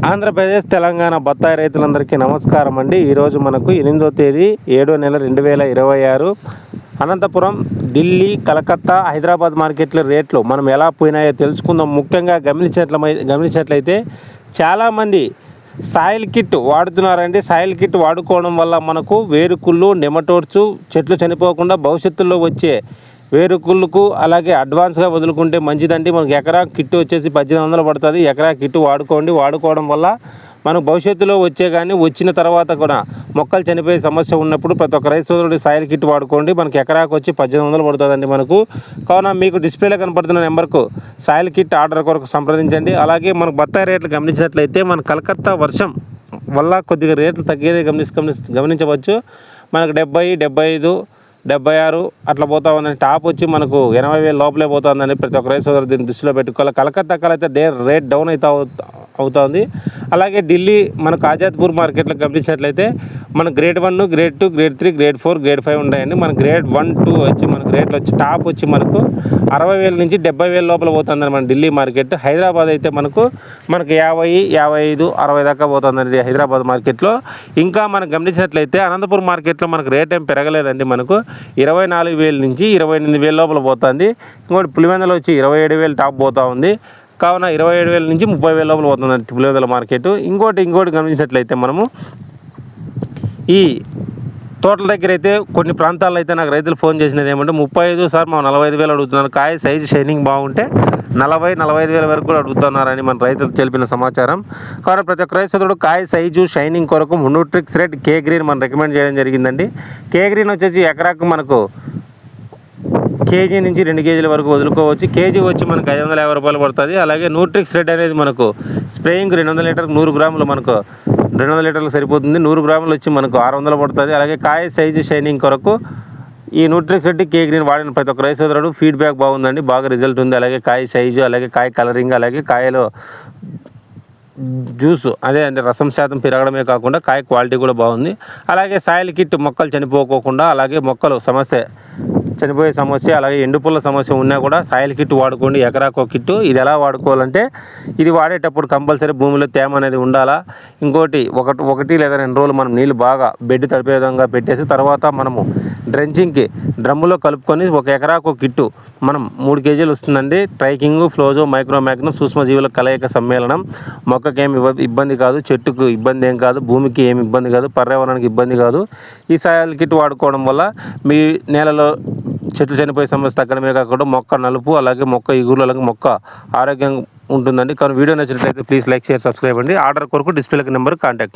ఆంధ్రప్రదేశ్ తెలంగాణ బత్తాయి రైతులందరికీ నమస్కారం అండి. ఈరోజు మనకు 8వ తేదీ 7వ నెల 2026 అనంతపురం, ఢిల్లీ, కలకత్తా, హైదరాబాద్ మార్కెట్ల రేట్లు మనం ఎలా పోయినాయో తెలుసుకుందాం. ముఖ్యంగా గమనించినట్లయితే చాలామంది సాయిల్ కిట్ వాడుతున్నారండి. సాయిల్ కిట్ వాడుకోవడం వల్ల మనకు వేరుకుళ్ళు, నెమటోడ్స్, చెట్లు చనిపోకుండా భవిష్యత్తులో వచ్చే వేరుకుళ్ళకు అలాగే అడ్వాన్స్గా వదులుకుంటే మంచిదండి. మనకు ఎకరా కిట్ వచ్చేసి 1800 పడుతుంది. ఎకరా కిట్ వాడుకోవడం వల్ల మనకు భవిష్యత్తులో వచ్చిన తర్వాత కూడా మొక్కలు చనిపోయే సమస్య ఉన్నప్పుడు ప్రతి ఒక్క రైతు సోదరుడు సాయిల్ కిట్ వాడుకోండి. మనకి ఎకరాకు వచ్చి 1800 పడుతుందండి మనకు. కావున మీకు డిస్ప్లేలో కనపడుతున్న నెంబర్కు సాయిల్ కిట్ ఆర్డర్ కొరకు సంప్రదించండి. అలాగే మనకు బత్తాయి రేట్లు గమనించినట్లయితే మన కలకత్తా వర్షం వల్ల కొద్దిగా రేట్లు తగ్గేదే గమనించవచ్చు. మనకు 70, 75, 76 అట్లా పోతా ఉందండి. టాప్ వచ్చి మనకు 80,000 లోపలే పోతుందండి. ప్రతి ఒక్క రైతు సోదరు దీన్ని దృష్టిలో పెట్టుకోవాలి. కలకత్తాలో అయితే రేట్ డౌన్ అవుతుంది. అలాగే ఢిల్లీ మనకు ఆజాద్పూర్ మార్కెట్లో గమనించినట్లయితే మన grade 1, grade 2, grade 3, grade 4, grade 5 ఉన్నాయండి. మన గ్రేడ్ 1, 2 వచ్చి మనకు రేట్లు వచ్చి టాప్ వచ్చి మనకు 60,000 నుంచి 70,000 లోపల పోతుందండి మన ఢిల్లీ మార్కెట్. హైదరాబాద్ అయితే మనకు 50, 55, 60 దాకా పోతుందండి హైదరాబాద్ మార్కెట్లో. ఇంకా మనం గమనించినట్లయితే అనంతపురం మార్కెట్లో మనకు రేట్ ఏం పెరగలేదండి. మనకు 24,000 నుంచి 28,000 లోపల పోతుంది. ఇంకోటి పులివెందులు వచ్చి 27,000 టాప్ పోతూ ఉంది. కావున 27,000 నుంచి 30,000 లోపల పోతుందండి పులివెందుల మార్కెట్. ఇంకోటి గమనించినట్లయితే మనము ఈ తోటల దగ్గర అయితే కొన్ని ప్రాంతాల్లో అయితే నాకు రైతులు ఫోన్ చేసినది ఏమంటే 35 సార్ మా 45,000 అడుగుతున్నారు. కాయ సైజు షైనింగ్ బాగుంటే 40-45,000 వరకు కూడా అడుగుతున్నారని మన రైతులు తెలిపిన సమాచారం. కాబట్టి ప్రతి ఒక్క రైతు కాయ సైజు షైనింగ్ కొరకు న్యూట్రిక్స్ రెడ్ కే గ్రీన్ మనం రికమెండ్ చేయడం జరిగిందండి. కే గ్రీన్ వచ్చేసి ఎకరాకు మనకు కేజీ నుంచి 2 కేజీల వరకు వదులుకోవచ్చు. కేజీ వచ్చి మనకు 550 రూపాయలు పడుతుంది. అలాగే న్యూట్రిక్స్ రెడ్ అనేది మనకు స్ప్రేయింగ్ 200 లీటర్కి 100 గ్రాములు మనకు 200 లీటర్లు సరిపోతుంది. 100 గ్రాములు వచ్చి మనకు 600 పడుతుంది. అలాగే కాయ సైజు షైనింగ్ కొరకు ఈ న్యూట్రిక్స్ రెడ్ కే గ్రీన్ వాడిన ప్రతి ఒక్క రైతు సోదరుడు ఫీడ్బ్యాక్ బాగుందండి, బాగా రిజల్ట్ ఉంది. అలాగే కాయ సైజు, అలాగే కాయ కలరింగ్, అలాగే కాయలో జ్యూసు అదే అంటే రసం శాతం పెరగడమే కాకుండా కాయ క్వాలిటీ కూడా బాగుంది. అలాగే సాయిల్ కిట్ మొక్కలు చనిపోకోకుండా, అలాగే మొక్కలు చనిపోయే సమస్య, అలాగే ఎండుపుల్ల సమస్య ఉన్నా కూడా సాయిల్ కిట్ వాడుకోండి. ఎకరాకో కిట్టు. ఇది ఎలా వాడుకోవాలంటే ఇది వాడేటప్పుడు కంపల్సరీ భూమిలో తేమ అనేది ఉండాలా. ఇంకోటి ఒకటి లేదా 2 రోజులు మనం నీళ్ళు బాగా బెడ్ తడిపే విధంగా పెట్టేసి తర్వాత మనము డ్రెంచింగ్కి డ్రమ్ములో కలుపుకొని ఒక ఎకరాకు కిట్టు మనం 3 కేజీలు వస్తుందండి. ట్రైకింగ్, ఫ్లోజో, మైక్రోమాగ్నం, సూక్ష్మజీవుల కలయిక సమ్మేళనం. మొక్కకి ఏమి ఇబ్బంది కాదు, చెట్టుకు ఇబ్బంది ఏం కాదు, భూమికి ఏమి ఇబ్బంది కాదు, పర్యావరణానికి ఇబ్బంది కాదు. ఈ సాయిల్ కిట్ వాడుకోవడం వల్ల మీ నేలలో చెట్లు చనిపోయే సమస్య తగ్గడమే కాకుండా మొక్క నలుపు, అలాగే మొక్క ఇగురు, అలాగే మొక్క ఆరోగ్యంగా ఉంటుందండి. కానీ వీడియో నచ్చినట్లయితే ప్లీజ్ లైక్, షేర్, సబ్స్క్రైబ్ అండి. ఆర్డర్ కొరకు డిస్ప్లేకి నెంబర్ కాంటాక్ట్.